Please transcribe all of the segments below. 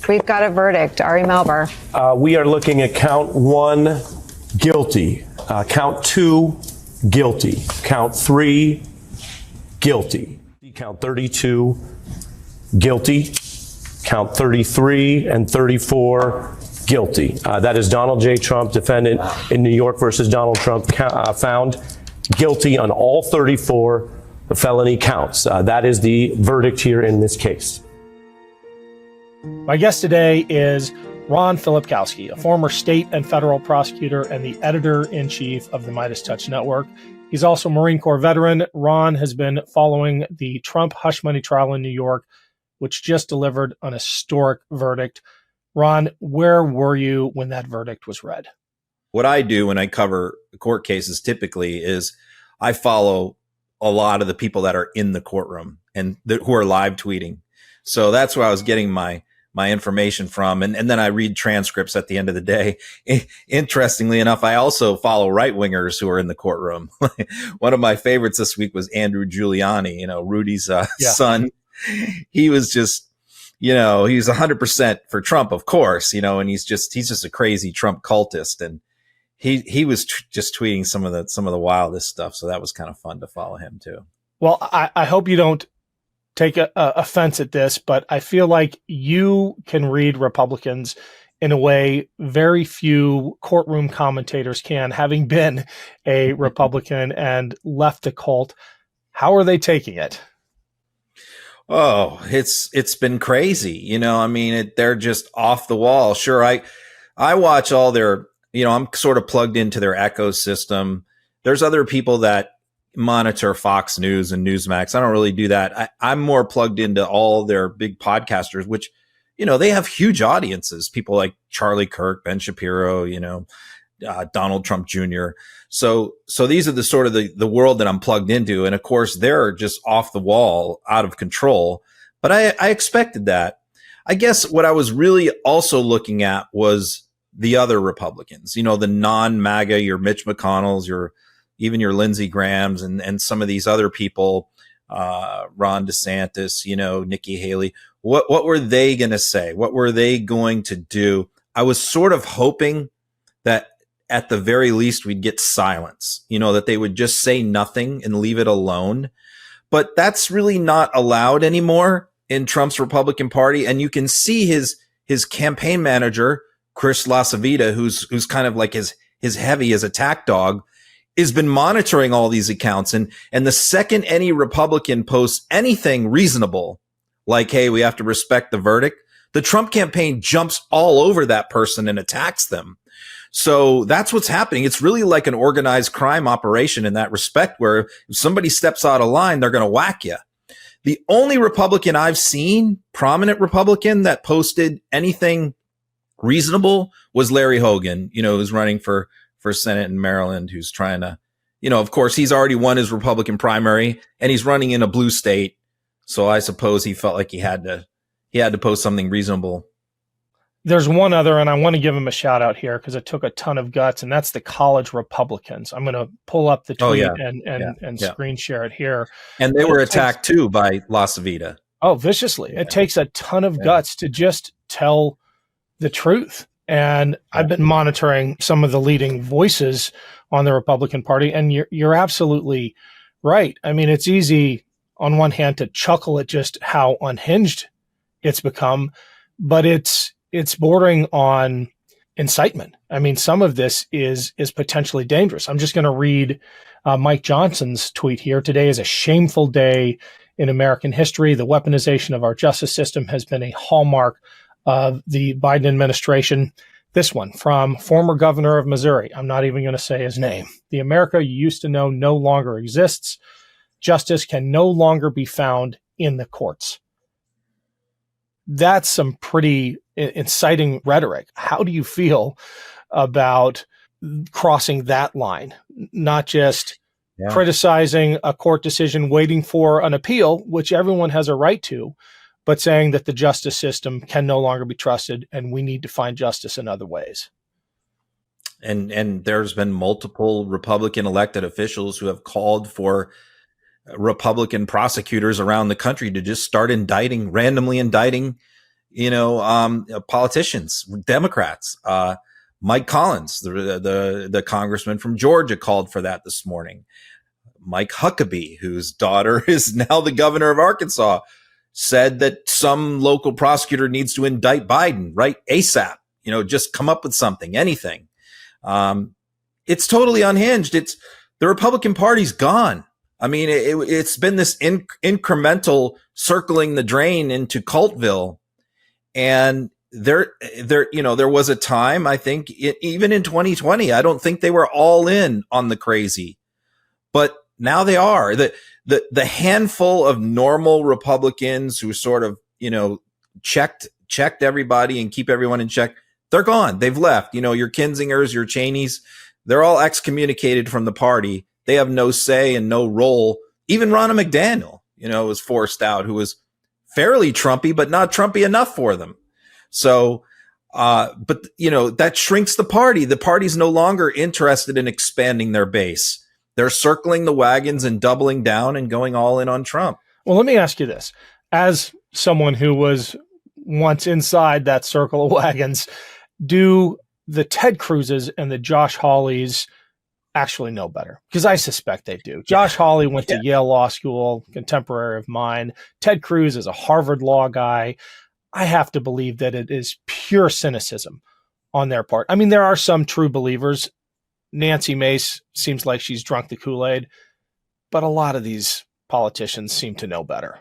We've got a verdict. Ari Melber. We are looking at count 1, guilty. Count 2, guilty. Count 3, guilty. Count 32, guilty. Count 33 and 34, guilty. That is Donald J. Trump, defendant in New York versus Donald Trump, found guilty on all 34 felony counts. That is the verdict here in this case. My guest today is Ron Filipkowski, a former state and federal prosecutor and the editor-in-chief of the MeidasTouch Network. He's also a Marine Corps veteran. Ron has been following the Trump hush money trial in New York, which just delivered an historic verdict. Ron, where were you when that verdict was read? What I do when I cover court cases typically is I follow a lot of the people that are in the courtroom and who are live tweeting. So that's where I was getting my information from. And then I read transcripts at the end of the day. Interestingly enough, I also follow right wingers who are in the courtroom. One of my favorites this week was Andrew Giuliani, Rudy's son. He was just, he's 100% for Trump, of course, and he's just a crazy Trump cultist. And he was just tweeting some of the wildest stuff. So that was kind of fun to follow him too. Well, I hope you don't take offense at this, but I feel like you can read Republicans in a way very few courtroom commentators can, having been a Republican and left the cult. How are they taking it? Oh, it's been crazy. They're just off the wall. Sure. I watch all their, I'm sort of plugged into their ecosystem. There's other people that monitor Fox News and Newsmax. I don't really do that. I'm more plugged into all their big podcasters, which, they have huge audiences. People like Charlie Kirk, Ben Shapiro, Donald Trump Jr. So these are the sort of the world that I'm plugged into. And of course, they're just off the wall, out of control. But I expected that. I guess what I was really also looking at was the other Republicans, the non-MAGA, your Mitch McConnells, even your Lindsey Grahams and some of these other people, Ron DeSantis, Nikki Haley. What were they going to say? What were they going to do? I was sort of hoping that at the very least we'd get silence, that they would just say nothing and leave it alone. But that's really not allowed anymore in Trump's Republican Party. And you can see his campaign manager, Chris LaCivita, who's kind of like his heavy as attack dog, has been monitoring all these accounts. And the second any Republican posts anything reasonable, like, hey, we have to respect the verdict, the Trump campaign jumps all over that person and attacks them. So that's what's happening. It's really like an organized crime operation in that respect, where if somebody steps out of line, they're going to whack you. The only Republican I've seen, prominent Republican, that posted anything reasonable was Larry Hogan, who's running for Senate in Maryland, who's trying to, of course, he's already won his Republican primary and he's running in a blue state. So I suppose he felt like he had to post something reasonable. There's one other, and I want to give him a shout out here because it took a ton of guts, and that's the college Republicans. I'm going to pull up the tweet and screen share it here. And they were attacked too by LaCivita. Oh, viciously. It takes a ton of guts to just tell the truth. And I've been monitoring some of the leading voices on the Republican Party, and you're absolutely right. It's easy on one hand to chuckle at just how unhinged it's become, but it's bordering on incitement. Some of this is potentially dangerous. I'm just going to read Mike Johnson's tweet here. Today is a shameful day in American history. The weaponization of our justice system has been a hallmark of the Biden administration. This one from former governor of Missouri. I'm not even going to say his name. The America you used to know no longer exists. Justice can no longer be found in the courts. That's some pretty inciting rhetoric. How do you feel about crossing that line? Not just criticizing a court decision, waiting for an appeal, which everyone has a right to, but saying that the justice system can no longer be trusted and we need to find justice in other ways. And there's been multiple Republican elected officials who have called for Republican prosecutors around the country to just start randomly indicting politicians, Democrats. Mike Collins, the congressman from Georgia, called for that this morning. Mike Huckabee, whose daughter is now the governor of Arkansas, said that some local prosecutor needs to indict Biden, right? ASAP, just come up with something, anything. It's totally unhinged. The Republican Party's gone. I mean, it's been this incremental circling the drain into Cultville. And there was a time, I think, even in 2020, I don't think they were all in on the crazy, but now they are. The handful of normal Republicans who sort of, checked everybody and keep everyone in check, they're gone. They've left. Your Kinsingers, your Cheneys, they're all excommunicated from the party. They have no say and no role. Even Ronna McDaniel, was forced out, who was fairly Trumpy, but not Trumpy enough for them. So, but that shrinks the party. The party's no longer interested in expanding their base. They're circling the wagons and doubling down and going all in on Trump. Well, let me ask you this. As someone who was once inside that circle of wagons, do the Ted Cruzes and the Josh Hawleys actually know better? Because I suspect they do. Josh Hawley went to Yale Law School, contemporary of mine. Ted Cruz is a Harvard law guy. I have to believe that it is pure cynicism on their part. I mean, there are some true believers. Nancy Mace seems like she's drunk the Kool-Aid, but a lot of these politicians seem to know better.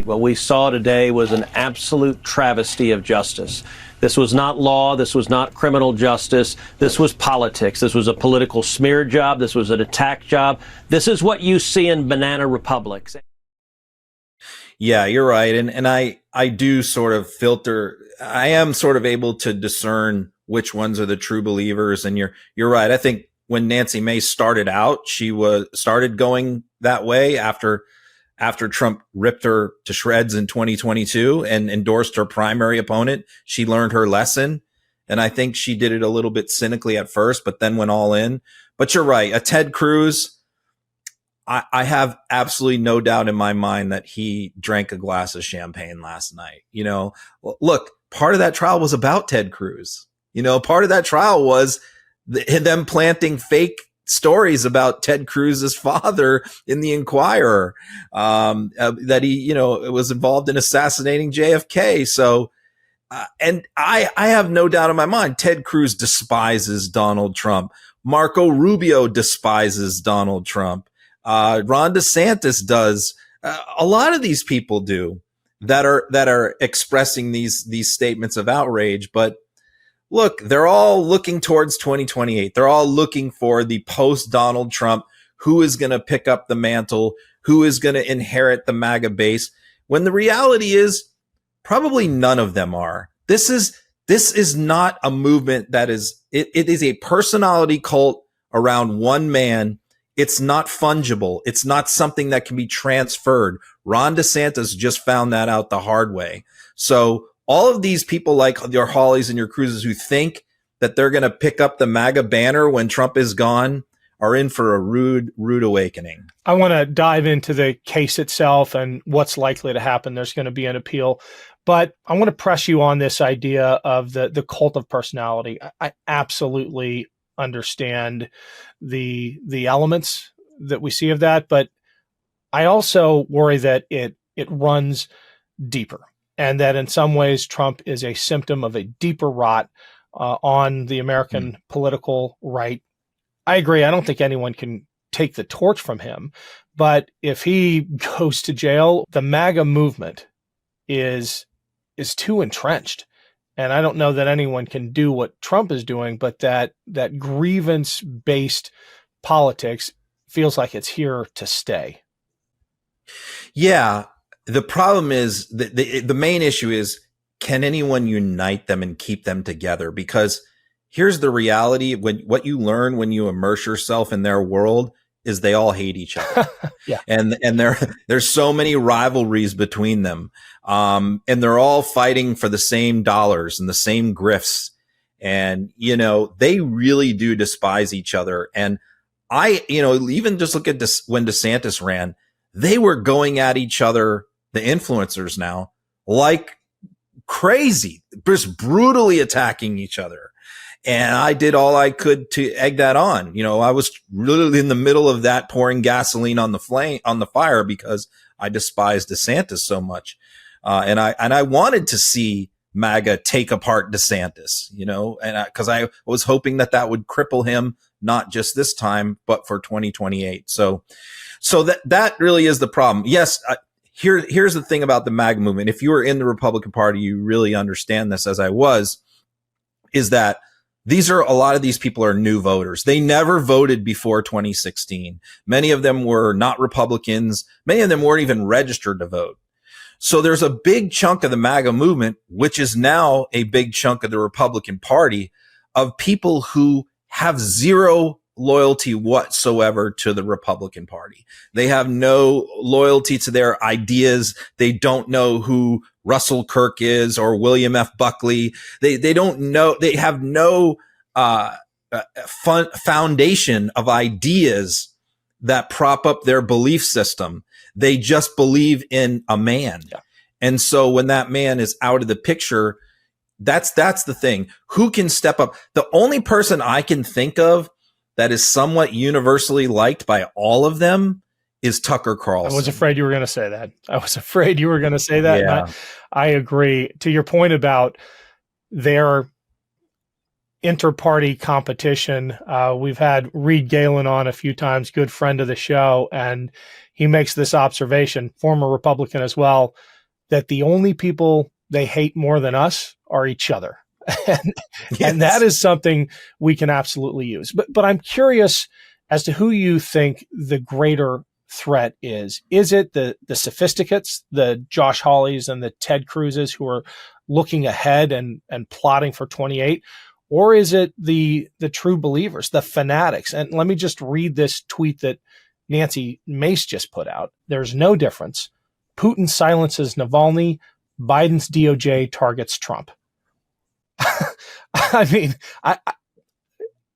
What we saw today was an absolute travesty of justice. This was not law. This was not criminal justice. This was politics. This was a political smear job. This was an attack job. This is what you see in banana republics. Yeah, you're right. And I do sort of filter. I am sort of able to discern which ones are the true believers. And you're right. I think when Nancy Mace started out, she started going that way after Trump ripped her to shreds in 2022 and endorsed her primary opponent. She learned her lesson. And I think she did it a little bit cynically at first, but then went all in. But you're right. A Ted Cruz, I have absolutely no doubt in my mind that he drank a glass of champagne last night. Look, part of that trial was about Ted Cruz. Part of that trial was them planting fake stories about Ted Cruz's father in the Inquirer, that he, was involved in assassinating JFK. So, and I have no doubt in my mind, Ted Cruz despises Donald Trump. Marco Rubio despises Donald Trump. Ron DeSantis does. A lot of these people do that are expressing these statements of outrage. But look, they're all looking towards 2028. They're all looking for the post Donald Trump, who is going to pick up the mantle, who is going to inherit the MAGA base. When the reality is probably none of them are. This is not a movement that is, it is a personality cult around one man. It's not fungible. It's not something that can be transferred. Ron DeSantis just found that out the hard way. So all of these people like your Hawleys and your Cruzes who think that they're going to pick up the MAGA banner when Trump is gone are in for a rude awakening. I want to dive into the case itself and what's likely to happen. There's going to be an appeal, but I want to press you on this idea of the cult of personality. I absolutely understand the elements that we see of that, but I also worry that it runs deeper, and that in some ways Trump is a symptom of a deeper rot on the American political right. I agree. I don't think anyone can take the torch from him, but if he goes to jail, the MAGA movement is too entrenched. And I don't know that anyone can do what Trump is doing, but that grievance-based politics feels like it's here to stay. Yeah. The problem is the main issue is, can anyone unite them and keep them together? Because here's the reality. What you learn when you immerse yourself in their world is they all hate each other. Yeah. And there's so many rivalries between them. And they're all fighting for the same dollars and the same grifts. And, they really do despise each other. And even just look at when DeSantis ran, they were going at each other, the influencers now, like crazy, just brutally attacking each other. And I did all I could to egg that on. I was really in the middle of that, pouring gasoline on the fire, because I despise DeSantis so much. And I wanted to see MAGA take apart DeSantis, because I was hoping that would cripple him, not just this time, but for 2028. So that really is the problem. Yes. Here's the thing about the MAGA movement. If you were in the Republican Party, you really understand this, as I was, is that a lot of these people are new voters. They never voted before 2016. Many of them were not Republicans. Many of them weren't even registered to vote. So there's a big chunk of the MAGA movement, which is now a big chunk of the Republican Party, of people who have zero loyalty whatsoever to the Republican Party. They have no loyalty to their ideas. They don't know who Russell Kirk is or William F. Buckley. They don't know. They have no foundation of ideas that prop up their belief system. They just believe in a man. Yeah. And so when that man is out of the picture, that's the thing. Who can step up? The only person I can think of that is somewhat universally liked by all of them is Tucker Carlson. I was afraid you were going to say that. Yeah. And I agree. To your point about their inter-party competition, we've had Reed Galen on a few times, good friend of the show, and he makes this observation, former Republican as well, that the only people they hate more than us are each other. And that is something we can absolutely use. But I'm curious as to who you think the greater threat is. Is it the sophisticates, the Josh Hawleys and the Ted Cruzes who are looking ahead and plotting for 28? Or is it the true believers, the fanatics? And let me just read this tweet that Nancy Mace just put out. There's no difference. Putin silences Navalny. Biden's DOJ targets Trump. I mean, I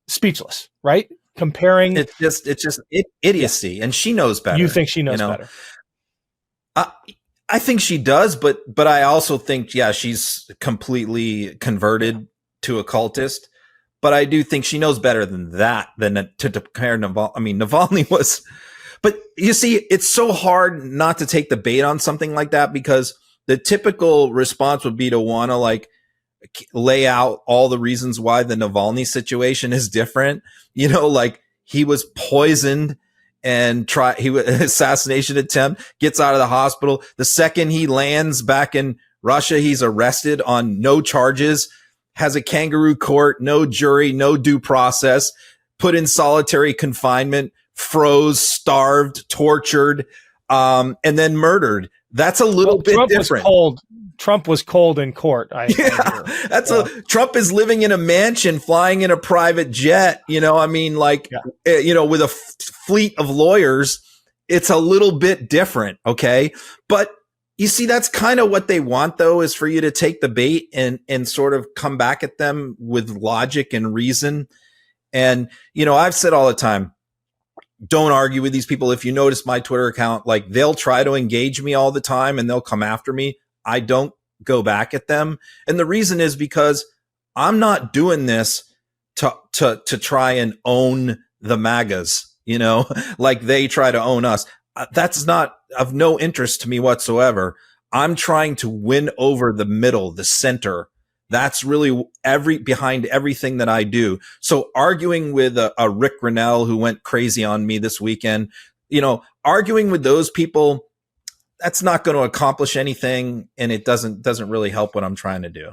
speechless, right? Comparing. It's just idiocy. Yeah. And she knows better. You think she knows better? I think she does, but I also think, she's completely converted to a cultist. But I do think she knows better than that, than to compare Navalny. I mean, Navalny was, but you see, it's so hard not to take the bait on something like that, because the typical response would be to want to lay out all the reasons why the Navalny situation is different. Like he was poisoned and assassination attempt, gets out of the hospital. The second he lands back in Russia, he's arrested on no charges, has a kangaroo court, no jury, no due process, put in solitary confinement, froze, starved, tortured, and then murdered. That's a little bit different. Trump was cold in court. Trump is living in a mansion, flying in a private jet, with a fleet of lawyers. It's a little bit different. Okay. But you see, that's kind of what they want, though, is for you to take the bait and sort of come back at them with logic and reason. And, I've said all the time, don't argue with these people. If you notice my Twitter account, they'll try to engage me all the time and they'll come after me. I don't go back at them. And the reason is because I'm not doing this to try and own the MAGAs, like they try to own us. That's not of no interest to me whatsoever. I'm trying to win over the middle, the center. That's really behind everything that I do. So arguing with a Rick Grinnell who went crazy on me this weekend, arguing with those people, that's not going to accomplish anything, and it doesn't really help what I'm trying to do.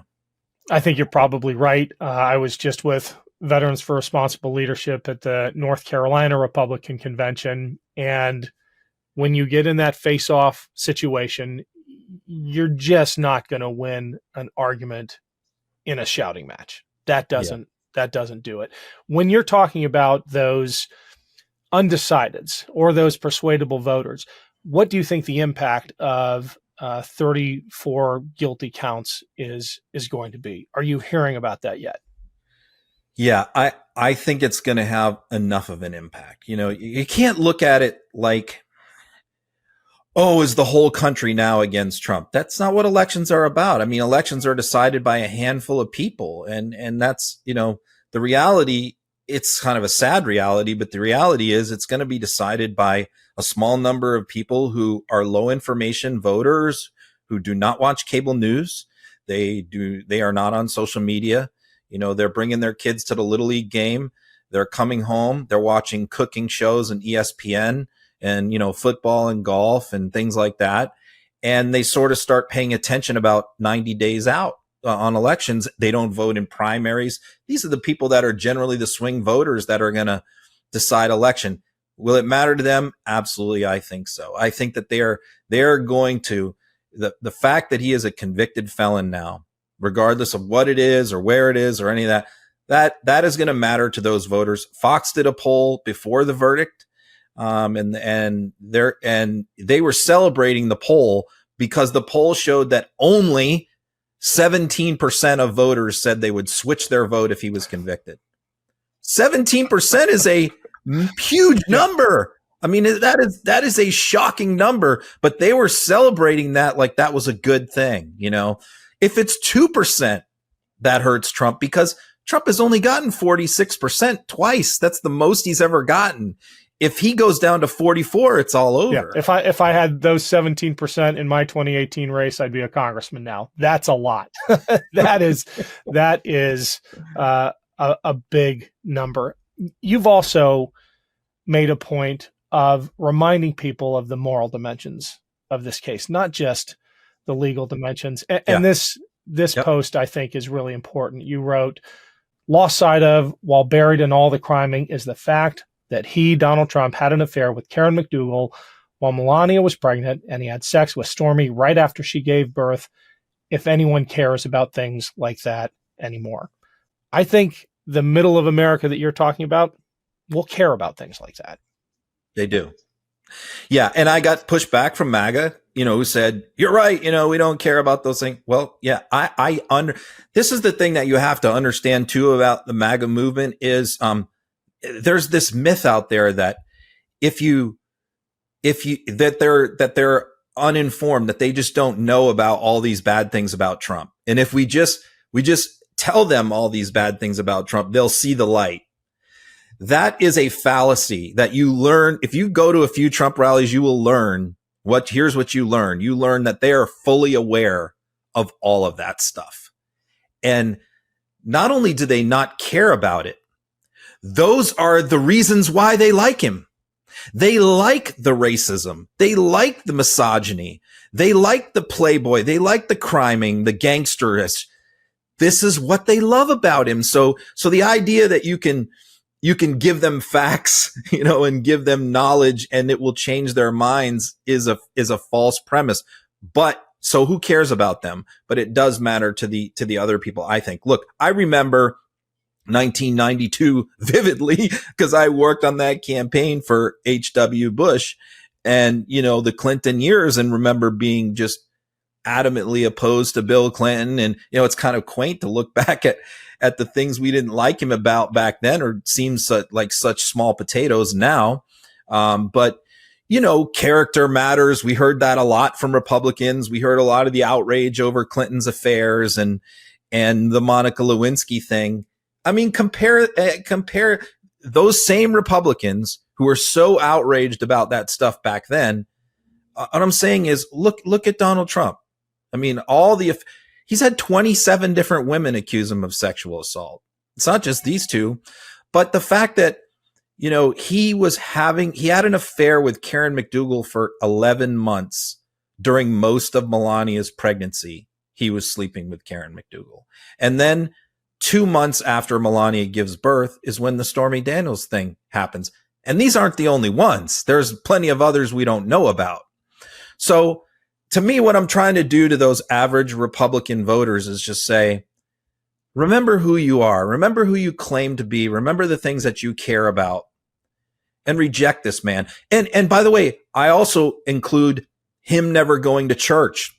I think you're probably right. I was just with Veterans for Responsible Leadership at the North Carolina Republican Convention, and when you get in that face-off situation, you're just not going to win an argument in a shouting match. That doesn't do it. When you're talking about those undecideds or those persuadable voters, what do you think the impact of 34 guilty counts is going to be? Are you hearing about that yet? Yeah, I think it's going to have enough of an impact. You can't look at it like oh, is the whole country now against Trump? That's not what elections are about. I mean, elections are decided by a handful of people. And that's, the reality. It's kind of a sad reality, but the reality is it's going to be decided by a small number of people who are low information voters who do not watch cable news. They are not on social media. They're bringing their kids to the Little League game. They're coming home. They're watching cooking shows and ESPN and, football and golf and things like that. And they sort of start paying attention about 90 days out on elections. They don't vote in primaries. These are the people that are generally the swing voters that are going to decide election. Will it matter to them? Absolutely. I think so. I think that they're going to, the fact that he is a convicted felon now, regardless of what it is or where it is or any of that is going to matter to those voters. Fox did a poll before the verdict. And they were celebrating the poll because the poll showed that only 17% of voters said they would switch their vote if he was convicted. 17% is a huge number. I mean, that is a shocking number, but they were celebrating that like that was a good thing. If it's 2%, that hurts Trump because Trump has only gotten 46% twice. That's the most he's ever gotten. If he goes down to 44, it's all over. Yeah. If I had those 17% in my 2018 race, I'd be a congressman now. That's a lot. that is a big number. You've also made a point of reminding people of the moral dimensions of this case, not just the legal dimensions. And this post, I think, is really important. You wrote, lost sight of while buried in all the criming is the fact that he, Donald Trump, had an affair with Karen McDougal while Melania was pregnant, and he had sex with Stormy right after she gave birth, if anyone cares about things like that anymore. I think the middle of America that you're talking about will care about things like that. They do. Yeah. And I got pushed back from Maga, who said, you're right. We don't care about those things. Well, yeah, this is the thing that you have to understand too about the MAGA movement is, there's this myth out there that that they're uninformed, that they just don't know about all these bad things about Trump. And if we just tell them all these bad things about Trump, they'll see the light. That is a fallacy that you learn. If you go to a few Trump rallies, you will learn here's what you learn. You learn that they are fully aware of all of that stuff. And not only do they not care about it, those are the reasons why they like him. They like the racism. They like the misogyny. They like the playboy. They like the criming, the gangsterish. This is what they love about him. So the idea that you can give them facts, and give them knowledge and it will change their minds is a false premise. But so who cares about them? But it does matter to the other people, I think. Look, I remember 1992 vividly because I worked on that campaign for H.W. Bush and, the Clinton years, and remember being just adamantly opposed to Bill Clinton. And, it's kind of quaint to look back at the things we didn't like him about back then, or seems like such small potatoes now. But, character matters. We heard that a lot from Republicans. We heard a lot of the outrage over Clinton's affairs and the Monica Lewinsky thing. I mean, compare those same Republicans who were so outraged about that stuff back then. What I'm saying is, look at Donald Trump. I mean, he's had 27 different women accuse him of sexual assault. It's not just these two, but the fact that, he had an affair with Karen McDougal for 11 months during most of Melania's pregnancy. He was sleeping with Karen McDougal. And then 2 months after Melania gives birth is when the Stormy Daniels thing happens. And these aren't the only ones. There's plenty of others we don't know about. So to me, what I'm trying to do to those average Republican voters is just say, remember who you are. Remember who you claim to be. Remember the things that you care about, and reject this man. And by the way, I also include him never going to church.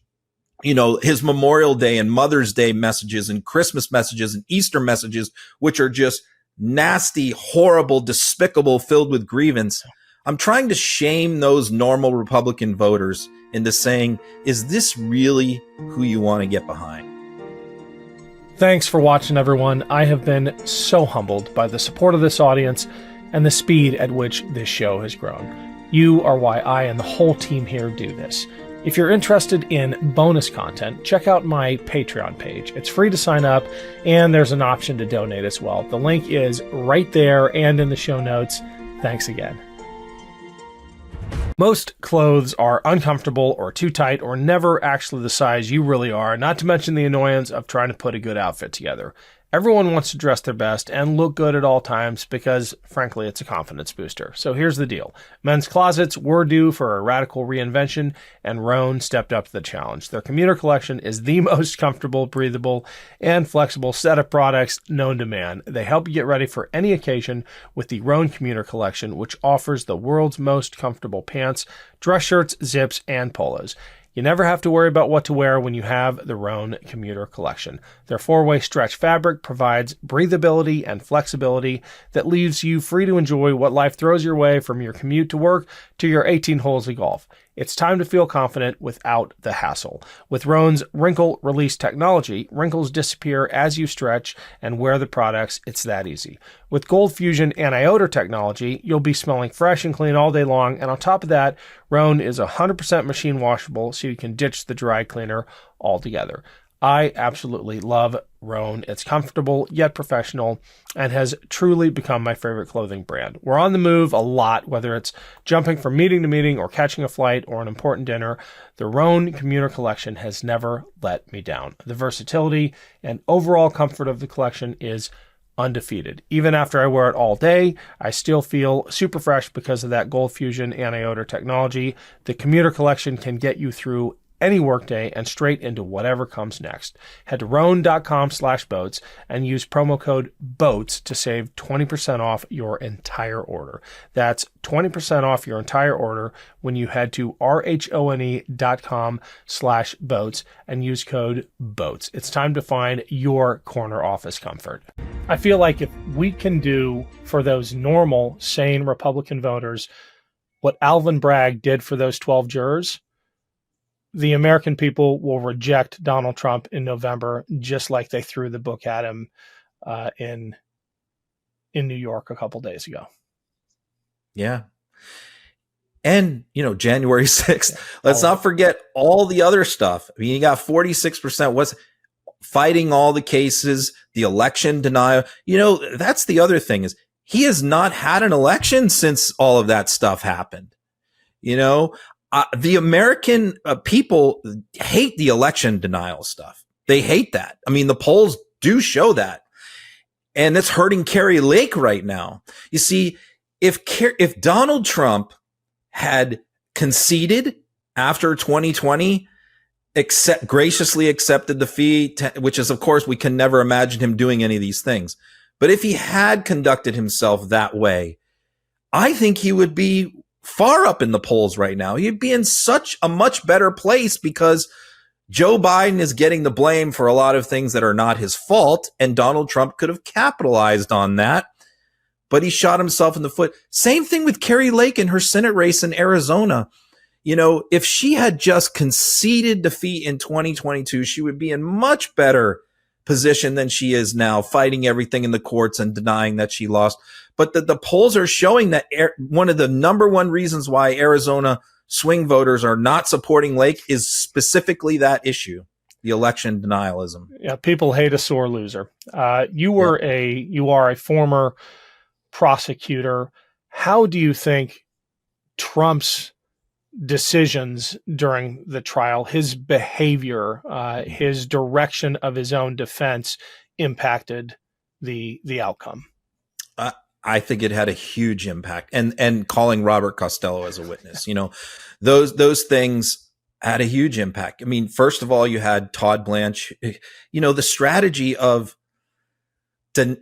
His Memorial Day and Mother's Day messages and Christmas messages and Easter messages, which are just nasty, horrible, despicable, filled with grievance. I'm trying to shame those normal Republican voters into saying, is this really who you want to get behind? Thanks for watching, everyone. I have been so humbled by the support of this audience and the speed at which this show has grown. You are why I and the whole team here do this. If you're interested in bonus content, check out my Patreon page. It's free to sign up, and there's an option to donate as well. The link is right there and in the show notes. Thanks again. Most clothes are uncomfortable or too tight or never actually the size you really are, not to mention the annoyance of trying to put a good outfit together. Everyone wants to dress their best and look good at all times because, frankly, it's a confidence booster. So here's the deal. Men's closets were due for a radical reinvention, and Rhone stepped up to the challenge. Their commuter collection is the most comfortable, breathable, and flexible set of products known to man. They help you get ready for any occasion with the Rhone Commuter Collection, which offers the world's most comfortable pants, dress shirts, zips, and polos. You never have to worry about what to wear when you have the Rhone Commuter Collection. Their 4-way stretch fabric provides breathability and flexibility that leaves you free to enjoy what life throws your way, from your commute to work to your 18 holes of golf. It's time to feel confident without the hassle. With Rhone's wrinkle release technology, wrinkles disappear as you stretch and wear the products. It's that easy. With Gold Fusion anti-odor technology, you'll be smelling fresh and clean all day long. And on top of that, Rhone is 100% machine washable, so you can ditch the dry cleaner altogether. I absolutely love Rhone. It's comfortable yet professional and has truly become my favorite clothing brand. We're on the move a lot, whether it's jumping from meeting to meeting or catching a flight or an important dinner. The Rhone Commuter Collection has never let me down. The versatility and overall comfort of the collection is undefeated. Even after I wear it all day, I still feel super fresh because of that Gold Fusion anti-odor technology. The Commuter Collection can get you through any workday and straight into whatever comes next. Head to Rhone.com/boats and use promo code BOATS to save 20% off your entire order. That's 20% off your entire order when you head to RHONE.com/boats and use code BOATS. It's time to find your corner office comfort. I feel like if we can do for those normal, sane Republican voters what Alvin Bragg did for those 12 jurors, the American people will reject Donald Trump in November, just like they threw the book at him in New York a couple days ago. Yeah. And, January 6th, let's not forget all the other stuff. I mean, you got 46% was fighting all the cases, the election denial. That's the other thing, is he has not had an election since all of that stuff happened. The American people hate the election denial stuff. They hate that. I mean, the polls do show that. And it's hurting Kari Lake right now. You see, if Donald Trump had conceded after 2020, graciously accepted the fee, which is, of course, we can never imagine him doing any of these things. But if he had conducted himself that way, I think he would be far up in the polls right now. He'd be in such a much better place because Joe Biden is getting the blame for a lot of things that are not his fault, and Donald Trump could have capitalized on that, but he shot himself in the foot. Same thing with Kari Lake in her Senate race in Arizona. If she had just conceded defeat in 2022, she would be in much better position than she is now, fighting everything in the courts and denying that she lost. But the polls are showing that one of the number one reasons why Arizona swing voters are not supporting Lake is specifically that issue, the election denialism. Yeah, people hate a sore loser. You are a former prosecutor. How do you think Trump's decisions during the trial, his behavior, his direction of his own defense impacted the outcome? I think it had a huge impact, and calling Robert Costello as a witness, those things had a huge impact. I mean, first of all, you had Todd Blanche, the strategy of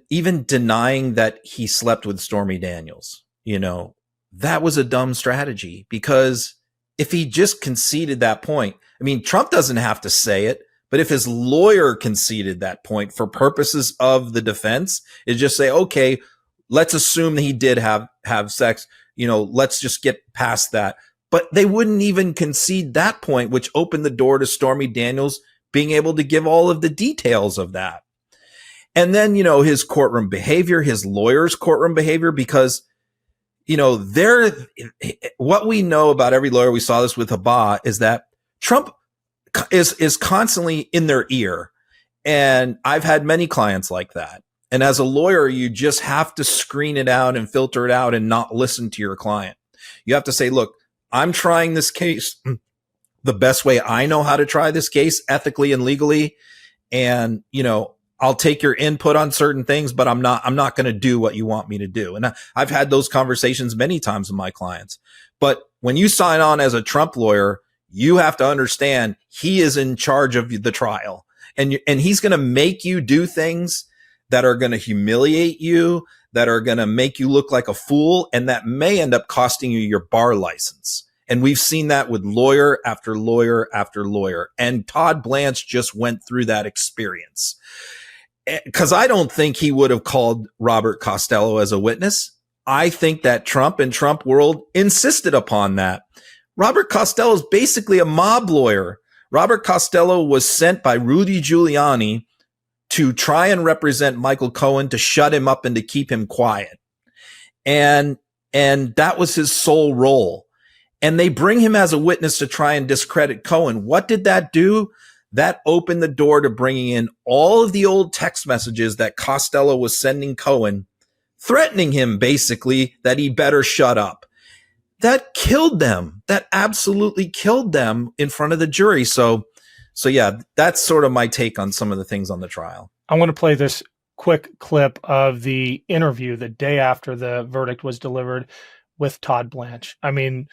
even denying that he slept with Stormy Daniels, that was a dumb strategy, because if he just conceded that point, I mean, Trump doesn't have to say it, but if his lawyer conceded that point for purposes of the defense, is just say, okay, let's assume that he did have sex. let's just get past that. But they wouldn't even concede that point, which opened the door to Stormy Daniels being able to give all of the details of that. And then, his courtroom behavior, his lawyer's courtroom behavior, because, what we know about every lawyer, we saw this with Habah, is that Trump is constantly in their ear. And I've had many clients like that. And as a lawyer, you just have to screen it out and filter it out and not listen to your client. You have to say, look, I'm trying this case the best way I know how to try this case ethically and legally. And, I'll take your input on certain things, but I'm not going to do what you want me to do. And I've had those conversations many times with my clients. But when you sign on as a Trump lawyer, you have to understand he is in charge of the trial, and he's going to make you do things that are going to humiliate you, that are going to make you look like a fool, and that may end up costing you your bar license. And we've seen that with lawyer after lawyer after lawyer. And Todd Blanche just went through that experience. Because I don't think he would have called Robert Costello as a witness. I think that Trump and Trump world insisted upon that. Robert Costello is basically a mob lawyer. Robert Costello was sent by Rudy Giuliani to try and represent Michael Cohen, to shut him up and to keep him quiet. And that was his sole role. And they bring him as a witness to try and discredit Cohen. What did that do? That opened the door to bringing in all of the old text messages that Costello was sending Cohen, threatening him basically that he better shut up. That killed them. That absolutely killed them in front of the jury. So yeah, that's sort of my take on some of the things on the trial. I want to play this quick clip of the interview the day after the verdict was delivered with Todd Blanche. I mean,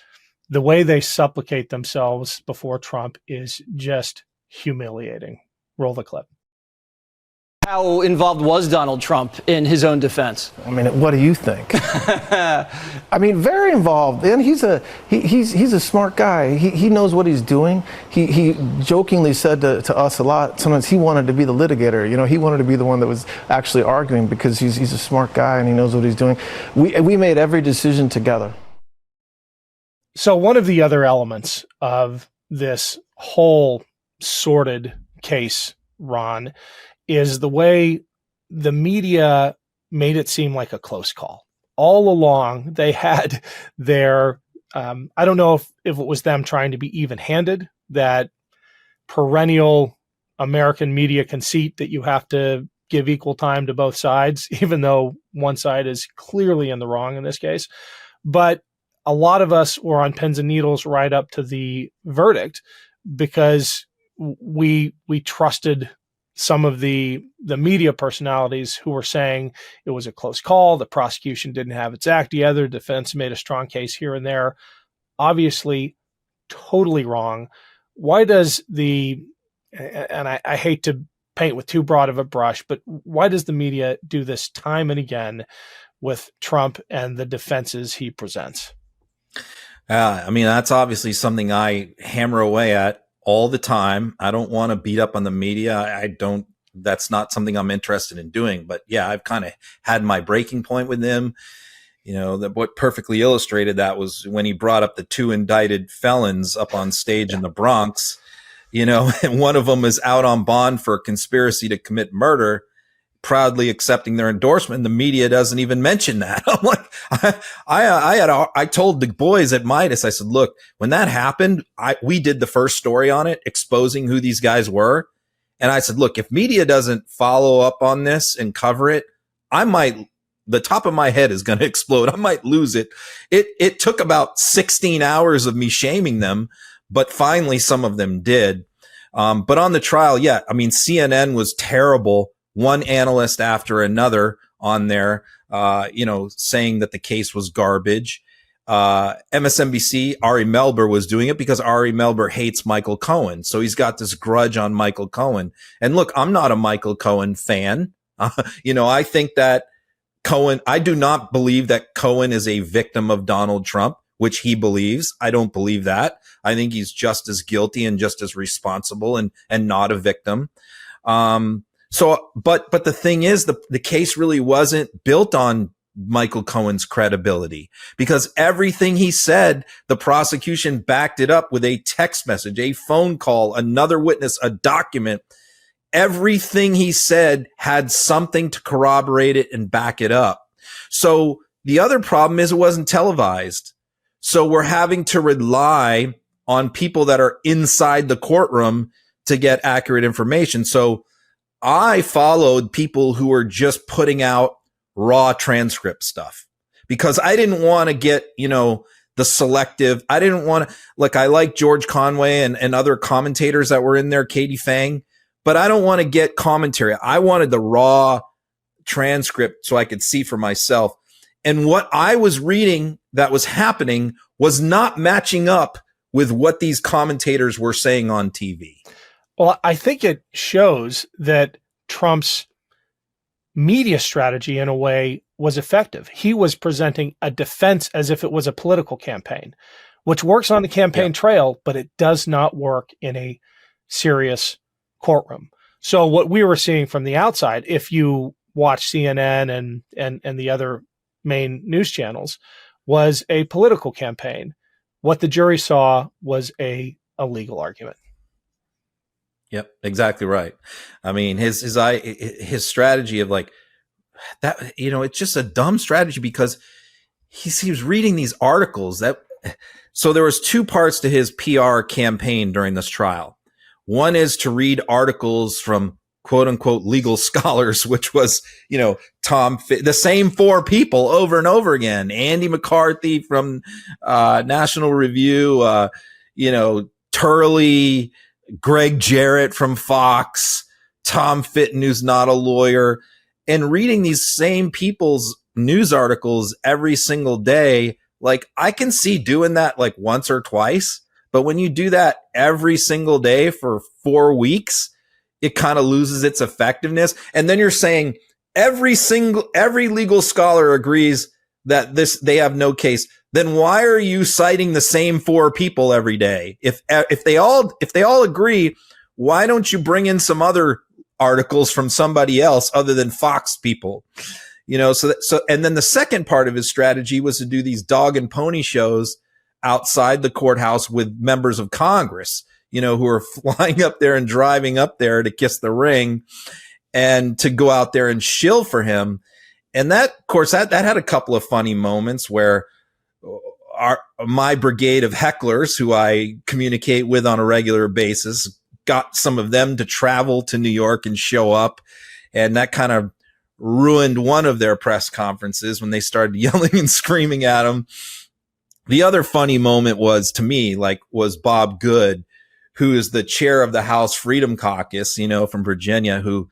the way they supplicate themselves before Trump is just humiliating. Roll the clip. How involved was Donald Trump in his own defense? I mean, what do you think? I mean, very involved. And he's a smart guy. He knows what he's doing. He jokingly said to us a lot, sometimes he wanted to be the litigator. He wanted to be the one that was actually arguing, because he's a smart guy and he knows what he's doing. We made every decision together. So one of the other elements of this whole sordid case, Ron, is the way the media made it seem like a close call. All along, they had their, I don't know if it was them trying to be even-handed, that perennial American media conceit that you have to give equal time to both sides, even though one side is clearly in the wrong in this case. But a lot of us were on pins and needles right up to the verdict, because we trusted some of the media personalities who were saying it was a close call, the prosecution didn't have its act together, defense made a strong case here and there. Obviously, totally wrong. Why does and I hate to paint with too broad of a brush, but why does the media do this time and again with Trump and the defenses he presents? I mean, that's obviously something I hammer away at all the time. I don't want to beat up on the media. That's not something I'm interested in doing. But yeah, I've kind of had my breaking point with him. What perfectly illustrated that was when he brought up the 2 indicted felons up on stage in the Bronx, and one of them is out on bond for conspiracy to commit murder, proudly accepting their endorsement. The media doesn't even mention that. I'm like, I told the boys at Meidas, I said, look, when that happened, we did the first story on it, exposing who these guys were. And I said, look, if media doesn't follow up on this and cover it, the top of my head is going to explode. I might lose it. It took about 16 hours of me shaming them, but finally some of them did. But on the trial, yeah, I mean, CNN was terrible. One analyst after another on there, saying that the case was garbage. MSNBC, Ari Melber was doing it because Ari Melber hates Michael Cohen. So he's got this grudge on Michael Cohen. And look, I'm not a Michael Cohen fan. I think that I do not believe that Cohen is a victim of Donald Trump, which he believes. I don't believe that. I think he's just as guilty and just as responsible and not a victim. But the thing is, the case really wasn't built on Michael Cohen's credibility, because everything he said, the prosecution backed it up with a text message, a phone call, another witness, a document. Everything he said had something to corroborate it and back it up. So the other problem is it wasn't televised. So we're having to rely on people that are inside the courtroom to get accurate information. So I followed people who were just putting out raw transcript stuff because I didn't want to get, the selective. I didn't want to, I like George Conway and other commentators that were in there, Katie Fang, but I don't want to get commentary. I wanted the raw transcript so I could see for myself. And what I was reading that was happening was not matching up with what these commentators were saying on TV. Well, I think it shows that Trump's media strategy, in a way, was effective. He was presenting a defense as if it was a political campaign, which works on the campaign trail, but it does not work in a serious courtroom. So what we were seeing from the outside, if you watch CNN and the other main news channels, was a political campaign. What the jury saw was a legal argument. Yep, exactly right. I mean, his strategy of that, it's just a dumb strategy because he was reading these articles so there was two parts to his PR campaign during this trial. One is to read articles from quote unquote legal scholars, which was, the same four people over and over again. Andy McCarthy from National Review, Turley, Greg Jarrett from Fox, Tom Fitton, who's not a lawyer, and reading these same people's news articles every single day. I can see doing that once or twice, but when you do that every single day for 4 weeks, it kind of loses its effectiveness. And then you're saying every legal scholar agrees that they have no case. Then why are you citing the same four people every day? If they all agree, why don't you bring in some other articles from somebody else other than Fox people? So and then the second part of his strategy was to do these dog and pony shows outside the courthouse with members of Congress, who are flying up there and driving up there to kiss the ring and to go out there and shill for him. And that, of course, that had a couple of funny moments where my brigade of hecklers, who I communicate with on a regular basis, got some of them to travel to New York and show up. And that kind of ruined one of their press conferences when they started yelling and screaming at him. The other funny moment was, to me, was Bob Good, who is the chair of the House Freedom Caucus, from Virginia, who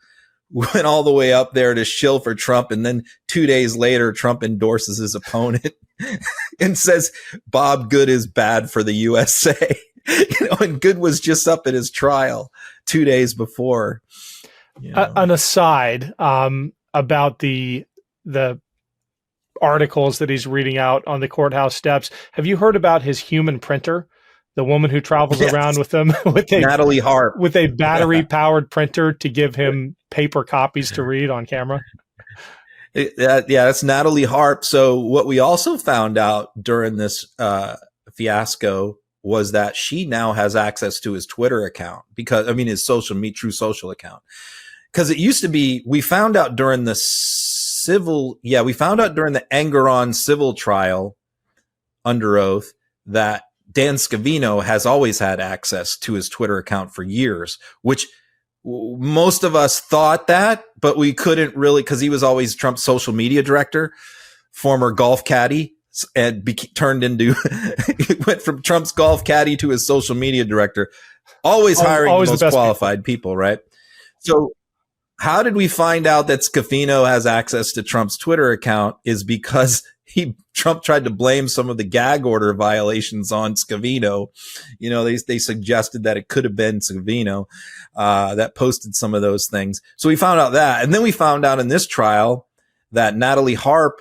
went all the way up there to shill for Trump. And then 2 days later, Trump endorses his opponent and says Bob Good is bad for the USA. And Good was just up at his trial 2 days before. An aside about the articles that he's reading out on the courthouse steps. Have you heard about his human printer? The woman who travels around with him Natalie Harp with a battery powered printer to give him paper copies to read on camera. That's Natalie Harp. So what we also found out during this fiasco was that she now has access to his Twitter account his True Social account. Because it used to be, we found out during the Engoron civil trial under oath that Dan Scavino has always had access to his Twitter account for years, which most of us thought that, but we couldn't really, because he was always Trump's social media director, former golf caddy, and turned into, he went from Trump's golf caddy to his social media director, always hiring the most qualified people, right? So how did we find out that Scavino has access to Trump's Twitter account is because Trump tried to blame some of the gag order violations on Scavino. They suggested that it could have been Scavino that posted some of those things. So we found out that. And then we found out in this trial that Natalie Harp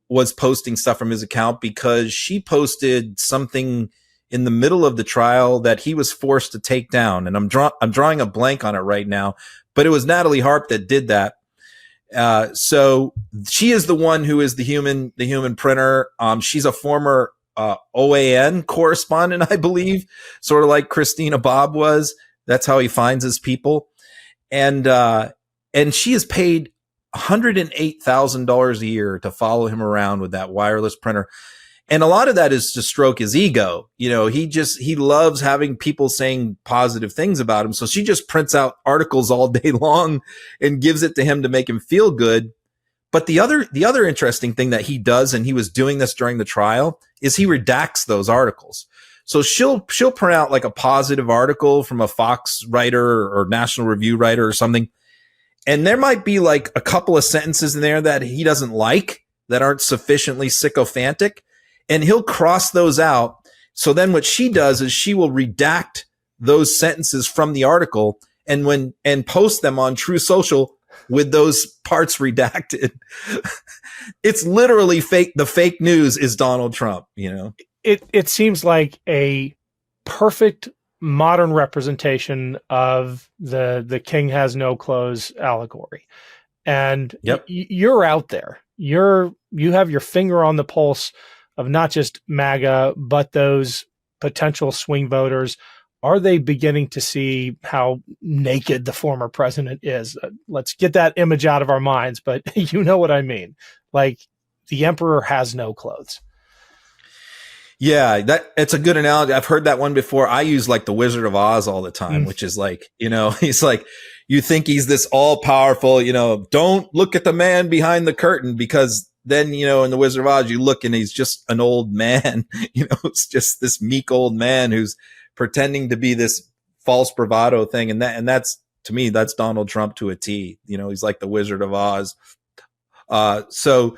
was posting stuff from his account because she posted something in the middle of the trial that he was forced to take down. And I'm drawing a blank on it right now, but it was Natalie Harp that did that. So she is the one who is the human printer. She's a former OAN correspondent, I believe, sort of like Christina Bobb was. That's how he finds his people. And she is paid $108,000 a year to follow him around with that wireless printer. And a lot of that is to stroke his ego. You know, he loves having people saying positive things about him. So she just prints out articles all day long and gives it to him to make him feel good. But the other interesting thing that he does, and he was doing this during the trial, is he redacts those articles. So she'll print out like a positive article from a Fox writer or National Review writer or something. And there might be like a couple of sentences in there that he doesn't like, that aren't sufficiently sycophantic. And he'll cross those out. So then what she does is she will redact those sentences from the article and post them on True Social with those parts redacted. It's literally fake. The fake news is Donald Trump, you know? It seems like a perfect modern representation of the king has no clothes allegory. And yep. You're out there. You have your finger on the pulse of not just MAGA, but those potential swing voters. Are they beginning to see how naked the former president is? Let's get that image out of our minds, but you know what I mean. Like, the emperor has no clothes. Yeah, it's a good analogy. I've heard that one before. I use like the Wizard of Oz all the time, which is like, you know, he's like, you think he's this all powerful, you know, don't look at the man behind the curtain, because then, you know, in the Wizard of Oz, you look and he's just an old man, you know, it's just this meek old man who's pretending to be this false bravado thing. And that's, to me, that's Donald Trump to a T. You know, he's like the Wizard of Oz. So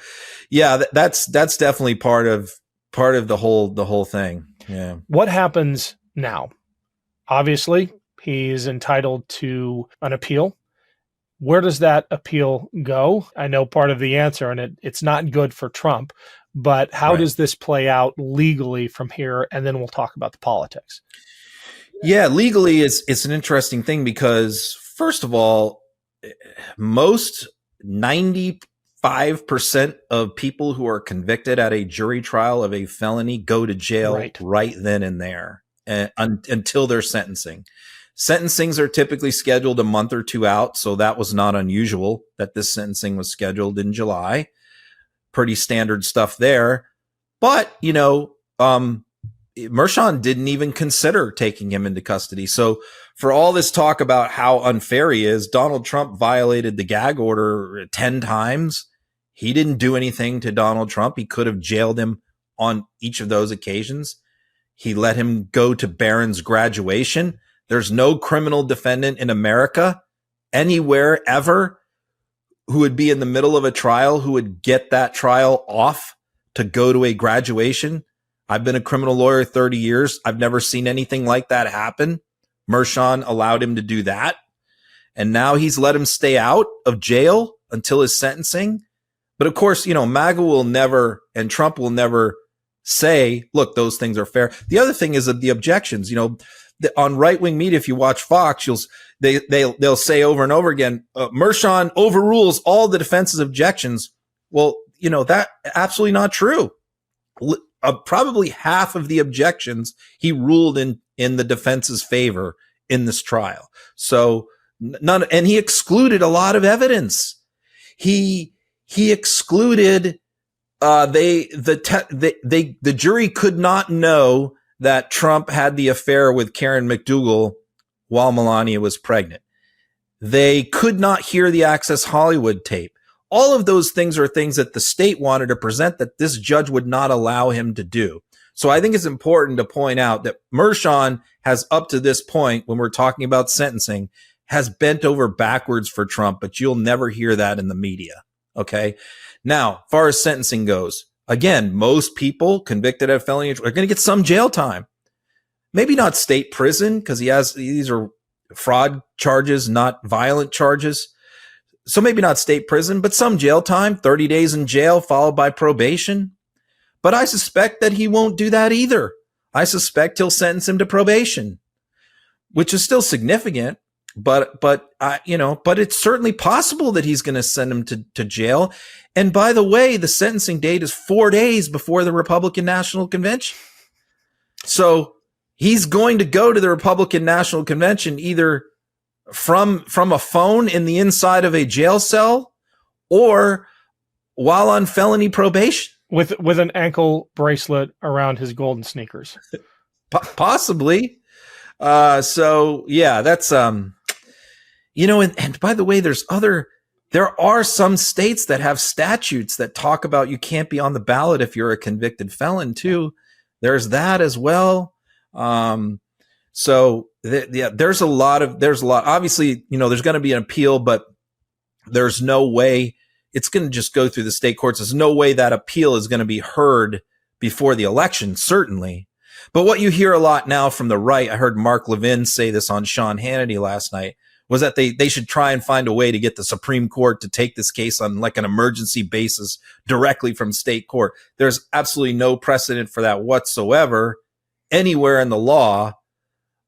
yeah, that's definitely part of the whole thing. Yeah. What happens now? Obviously, he's entitled to an appeal. Where does that appeal go? I know part of the answer, and it's not good for Trump, but how does this play out legally from here? And then we'll talk about the politics. Yeah, legally, it's an interesting thing because, first of all, most 95% of people who are convicted at a jury trial of a felony go to jail right then and there until their sentencing. Sentencings are typically scheduled a month or two out, so that was not unusual that this sentencing was scheduled in July. Pretty standard stuff there. But, you know, Mershon didn't even consider taking him into custody. So for all this talk about how unfair he is, Donald Trump violated the gag order 10 times. He didn't do anything to Donald Trump. He could have jailed him on each of those occasions. He let him go to Barron's graduation. There's no criminal defendant in America anywhere ever who would be in the middle of a trial who would get that trial off to go to a graduation. I've been a criminal lawyer 30 years. I've never seen anything like that happen. Mershon allowed him to do that. And now he's let him stay out of jail until his sentencing. But of course, you know, MAGA will never, and Trump will never say, look, those things are fair. The other thing is that the objections, you know, on right-wing media, if you watch Fox, they'll say over and over again, Mershon overrules all the defense's objections. Well, you know, that absolutely not true. Probably half of the objections he ruled in the defense's favor in this trial. So and he excluded a lot of evidence. He excluded, the jury could not know that Trump had the affair with Karen McDougal while Melania was pregnant. They could not hear the Access Hollywood tape. All of those things are things that the state wanted to present that this judge would not allow him to do. So I think it's important to point out that Mershon has, up to this point, when we're talking about sentencing, has bent over backwards for Trump, but you'll never hear that in the media. Okay. Now, as far as sentencing goes, again, most people convicted of felony are going to get some jail time. Maybe not state prison, because these are fraud charges, not violent charges. So maybe not state prison, but some jail time, 30 days in jail, followed by probation. But I suspect that he won't do that either. I suspect he'll sentence him to probation, which is still significant. but it's certainly possible that he's going to send him to jail. And by the way, the sentencing date is 4 days before the Republican National Convention. So he's going to go to the Republican National Convention either from a phone in the inside of a jail cell or while on felony probation. With an ankle bracelet around his golden sneakers. Possibly. So yeah, that's, and by the way, there are some states that have statutes that talk about you can't be on the ballot if you're a convicted felon too. There's that as well. So there's a lot, obviously, there's going to be an appeal, but there's no way it's going to just go through the state courts. There's no way that appeal is going to be heard before the election, certainly. But what you hear a lot now from the right, I heard Mark Levin say this on Sean Hannity last night, was that they should try and find a way to get the Supreme Court to take this case on like an emergency basis directly from state court. There's absolutely no precedent for that whatsoever anywhere in the law.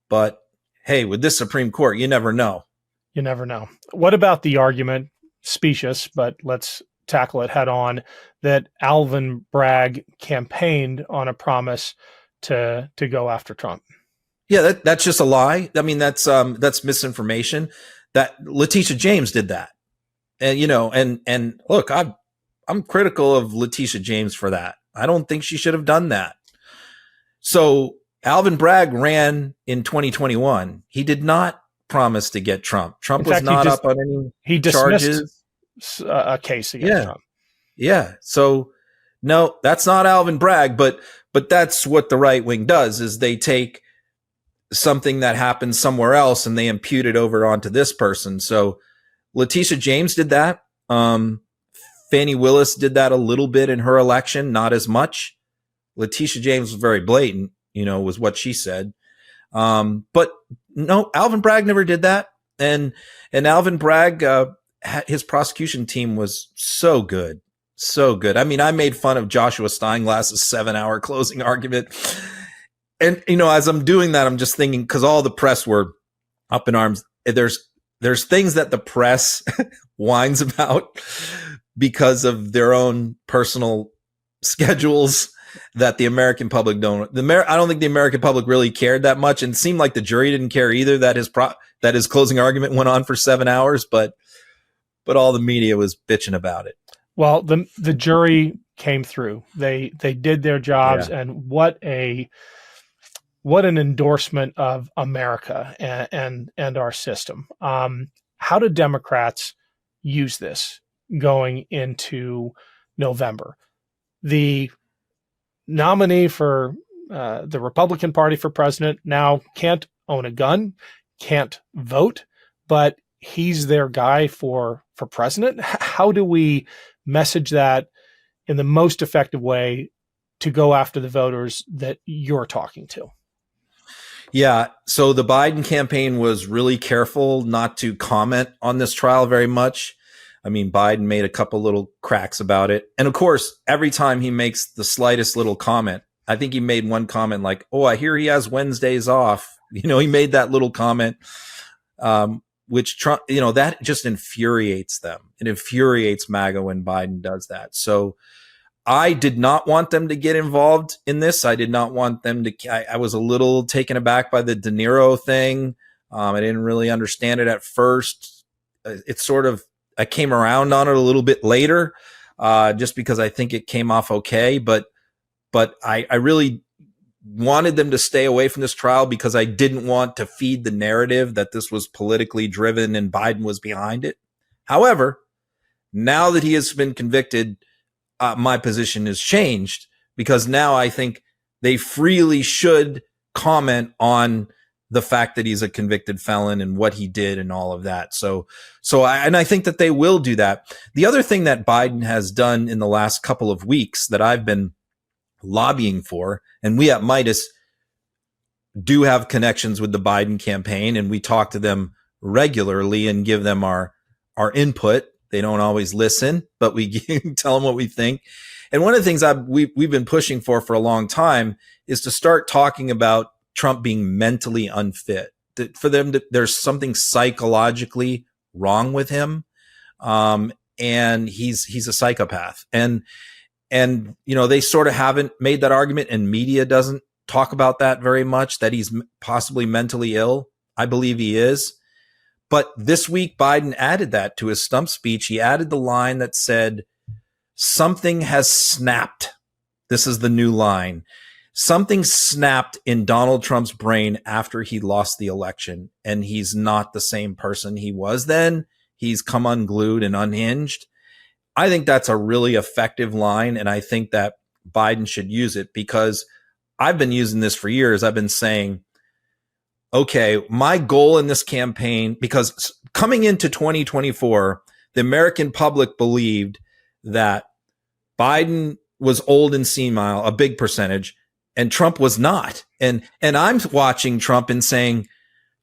But hey, with this Supreme Court, you never know. You never know. What about the argument, specious, but let's tackle it head on, that Alvin Bragg campaigned on a promise to go after Trump? Yeah, that's just a lie. I mean, that's misinformation. That Letitia James did that. And and look, I'm critical of Letitia James for that. I don't think she should have done that. So Alvin Bragg ran in 2021. He did not promise to get Trump. Trump was not up on any charges. A case against Trump. Yeah. So no, that's not Alvin Bragg, but that's what the right wing does, is they take something that happened somewhere else and they impute it over onto this person. So Letitia James did that. Fani Willis did that a little bit in her election, not as much. Letitia James was very blatant, was what she said. But no, Alvin Bragg never did that. And Alvin Bragg, his prosecution team was so good. So good. I mean, I made fun of Joshua Steinglass's 7-hour closing argument. And, as I'm doing that, I'm just thinking, because all the press were up in arms. There's things that the press whines about because of their own personal schedules that the American public don't. I don't think the American public really cared that much, and it seemed like the jury didn't care either that his closing argument went on for 7 hours, but all the media was bitching about it. Well, the jury came through. They did their jobs, and what an endorsement of America and our system. How do Democrats use this going into November? The nominee for the Republican Party for president now can't own a gun, can't vote, but he's their guy for president. How do we message that in the most effective way to go after the voters that you're talking to? Yeah. So the Biden campaign was really careful not to comment on this trial very much. I mean, Biden made a couple little cracks about it. And of course, every time he makes the slightest little comment, I think he made one comment like, "Oh, I hear he has Wednesdays off." He made that little comment, which Trump, that just infuriates them. It infuriates MAGA when Biden does that. So I did not want them to get involved in this. I did not want them to. I was a little taken aback by the De Niro thing. I didn't really understand it at first. I came around on it a little bit later, just because I think it came off okay. But I really wanted them to stay away from this trial because I didn't want to feed the narrative that this was politically driven and Biden was behind it. However, now that he has been convicted, my position has changed, because now I think they freely should comment on the fact that he's a convicted felon and what he did and all of that. I think that they will do that. The other thing that Biden has done in the last couple of weeks that I've been lobbying for, and we at Meidas do have connections with the Biden campaign, and we talk to them regularly and give them our input. They don't always listen, but we tell them what we think. And one of the things we've been pushing for a long time is to start talking about Trump being mentally unfit, for them to, there's something psychologically wrong with him. And he's a psychopath. And, they sort of haven't made that argument, and media doesn't talk about that very much, that he's possibly mentally ill. I believe he is. But this week, Biden added that to his stump speech. He added the line that said, something has snapped. This is the new line. Something snapped in Donald Trump's brain after he lost the election, and he's not the same person he was then. He's come unglued and unhinged. I think that's a really effective line, and I think that Biden should use it, because I've been using this for years. I've been saying, okay, my goal in this campaign, because coming into 2024, the American public believed that Biden was old and senile, a big percentage, and Trump was not. And I'm watching Trump and saying,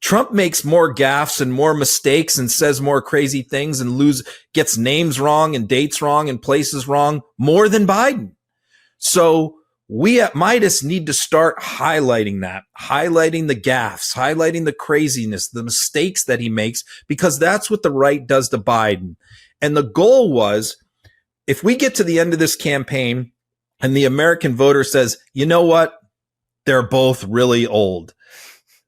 Trump makes more gaffes and more mistakes and says more crazy things and gets names wrong and dates wrong and places wrong more than Biden. So we at Meidas need to start highlighting the gaffes, highlighting the craziness, the mistakes that he makes, because that's what the right does to Biden. And the goal was, if we get to the end of this campaign and the American voter says, you know what, they're both really old,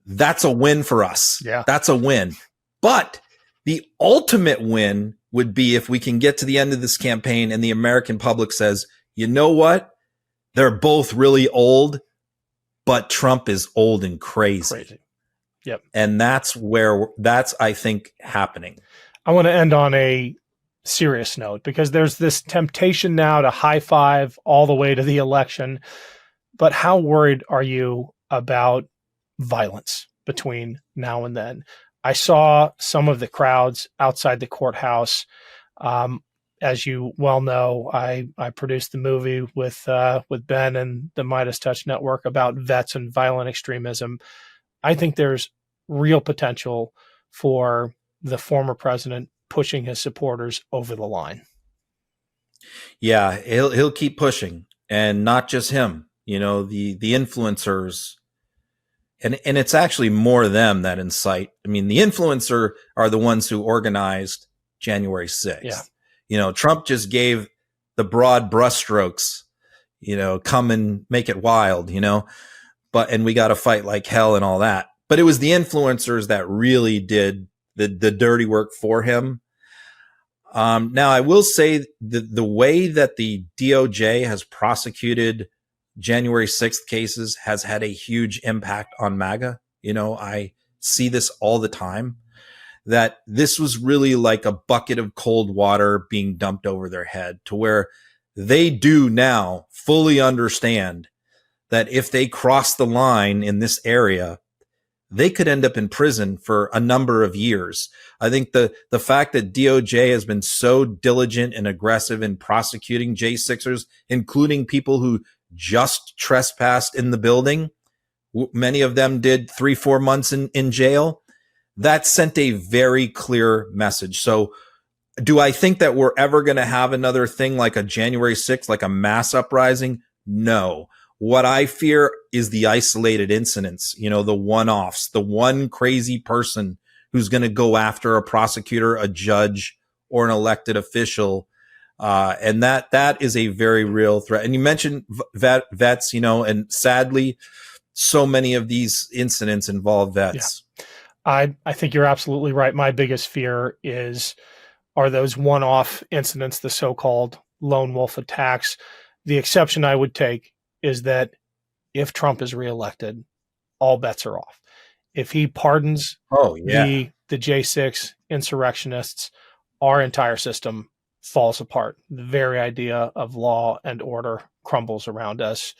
that's a win for us. Yeah. That's a win. But the ultimate win would be if we can get to the end of this campaign and the American public says, you know what, they're both really old, but Trump is old and crazy. Yep. And that's, I think, happening. I want to end on a serious note, because there's this temptation now to high five all the way to the election. But how worried are you about violence between now and then? I saw some of the crowds outside the courthouse. As you well know, I produced the movie with Ben and the MeidasTouch Network about vets and violent extremism. I think there's real potential for the former president pushing his supporters over the line. Yeah, he'll keep pushing, and not just him. The influencers, and it's actually more them that incite. I mean, the influencer are the ones who organized January 6th. Yeah. Trump just gave the broad brushstrokes, come and make it wild, and we got to fight like hell and all that. But it was the influencers that really did the dirty work for him. Now, I will say the way that the DOJ has prosecuted January 6th cases has had a huge impact on MAGA. I see this all the time, that this was really like a bucket of cold water being dumped over their head, to where they do now fully understand that if they cross the line in this area, they could end up in prison for a number of years. I think the fact that DOJ has been so diligent and aggressive in prosecuting J6ers, including people who just trespassed in the building, many of them did 3-4 months in jail, that sent a very clear message. So do I think that we're ever going to have another thing like a January 6th, like a mass uprising? No. What I fear is the isolated incidents, the one-offs, the one crazy person who's going to go after a prosecutor, a judge, or an elected official. And that is a very real threat. And you mentioned vets, and sadly, so many of these incidents involve vets. Yeah. I think you're absolutely right. My biggest fear are those one-off incidents, the so-called lone wolf attacks. The exception I would take is that if Trump is reelected, all bets are off. If he pardons the J6 insurrectionists, our entire system falls apart. The very idea of law and order crumbles around us,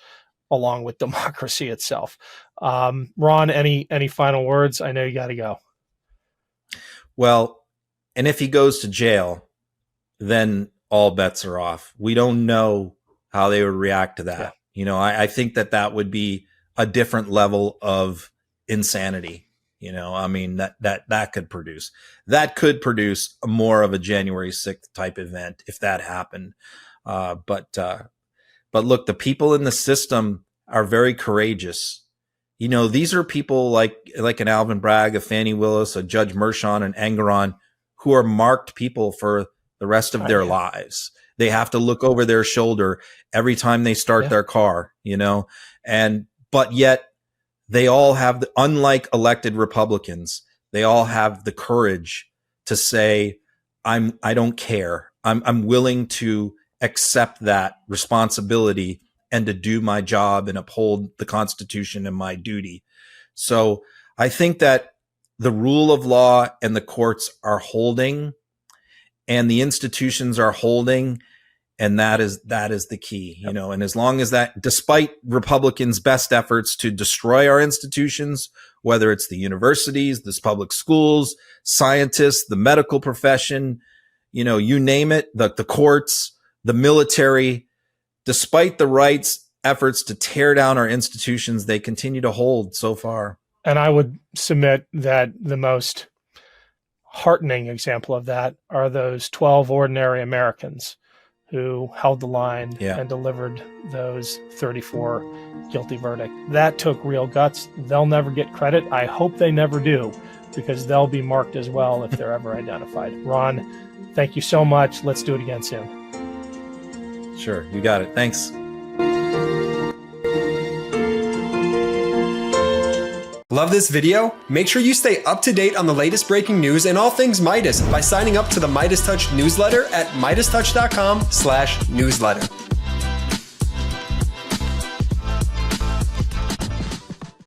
along with democracy itself. Ron, any final words? I know you got to go. Well, and if he goes to jail, then all bets are off. We don't know how they would react to that. Yeah. I think that would be a different level of insanity. I mean, that could produce more of a January 6th type event if that happened. But look, the people in the system are very courageous, You know, these are people like an Alvin Bragg, a Fannie Willis, a Judge Mershon, and Engeron, who are marked people for the rest of their lives. They have to look over their shoulder every time they start their car, you know, but yet they all have, unlike elected Republicans, they all have the courage to say, I don't care. I'm willing to accept that responsibility and to do my job and uphold the Constitution and my duty. So I think that the rule of law and the courts are holding, and the institutions are holding, and that is the key, you know. And as long as that, despite Republicans' best efforts to destroy our institutions, whether it's the universities, the public schools, scientists, the medical profession, you know, you name it, the courts, the military, despite the right's efforts to tear down our institutions, they continue to hold so far. And I would submit that the most heartening example of that are those 12 ordinary Americans who held the line and delivered those 34 guilty verdicts. That took real guts. They'll never get credit. I hope they never do, because they'll be marked as well if they're ever identified. Ron, thank you so much. Let's do it again soon. Sure, you got it. Thanks. Love this video? Make sure you stay up to date on the latest breaking news and all things Meidas by signing up to the MeidasTouch newsletter at MeidasTouch.com/newsletter.